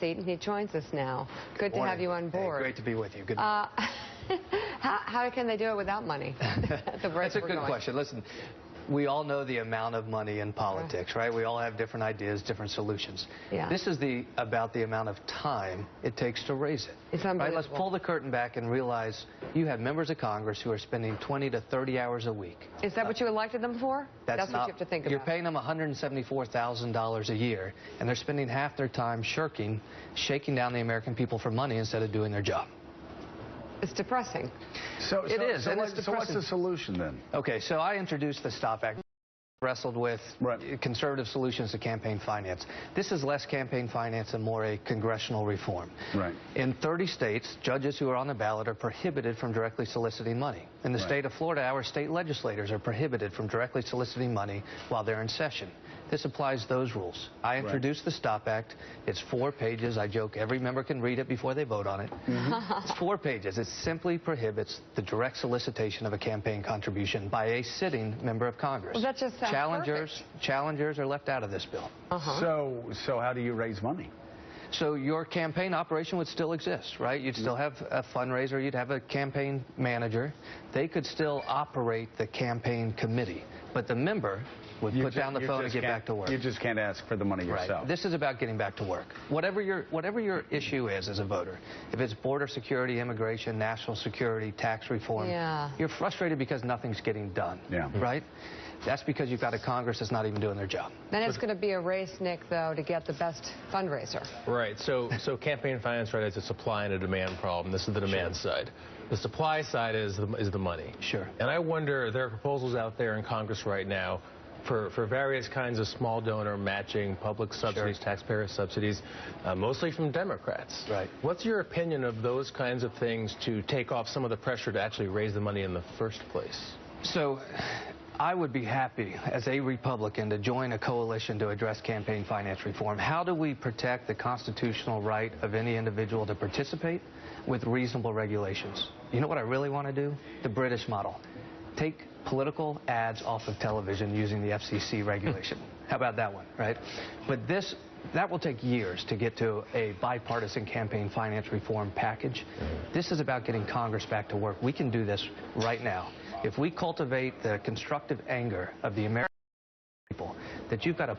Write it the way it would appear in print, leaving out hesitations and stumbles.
He joins us now. Good to have you on board. Hey, great to be with you. Good. How can they do it without money? That's a good question. Listen, we all know the amount of money in politics, right? We all have different ideas, different solutions. Yeah. This is about the amount of time it takes to raise it. It's unbelievable. Right? Let's pull the curtain back and realize you have members of Congress who are spending 20 to 30 hours a week. Is that what you elected them for? That's what you have to think about. You're paying them $174,000 a year, and they're spending half their time shaking down the American people for money instead of doing their job. It's depressing. So what's the solution then? Okay, so I introduced the STOP Act. Wrestled with conservative solutions to campaign finance. This is less campaign finance and more a congressional reform. Right. In 30 states, judges who are on the ballot are prohibited from directly soliciting money. In the state of Florida, our state legislators are prohibited from directly soliciting money while they're in session. This applies those rules. I introduced the STOP Act. It's 4 pages. I joke every member can read it before they vote on it. It's 4 pages. It simply prohibits the direct solicitation of a campaign contribution by a sitting member of Congress. Well, that just sounds Challengers are left out of this bill. So how do you raise money? So your campaign operation would still exist, right? You'd still have a fundraiser. You'd have a campaign manager. They could still operate the campaign committee. But the member would put down the phone and get back to work. You just can't ask for the money yourself. Right. This is about getting back to work. Whatever your issue is as a voter, if it's border security, immigration, national security, tax reform, you're frustrated because nothing's getting done, right? That's because you've got a Congress that's not even doing their job. Then it's going to be a race, Nick, though, to get the best fundraiser. Right. So campaign finance, right, is a supply and a demand problem. This is the demand side. The supply side is the money. Sure. And I wonder, there are proposals out there in Congress right now for various kinds of small donor matching, public subsidies, taxpayer subsidies, mostly from Democrats. Right. What's your opinion of those kinds of things to take off some of the pressure to actually raise the money in the first place? So I would be happy as a Republican to join a coalition to address campaign finance reform. How do we protect the constitutional right of any individual to participate with reasonable regulations? You know what I really want to do? The British model. Take political ads off of television using the FCC regulation. How about that one, right? But that will take years to get to a bipartisan campaign finance reform package. This is about getting Congress back to work. We can do this right now. If we cultivate the constructive anger of the American people, that you've got a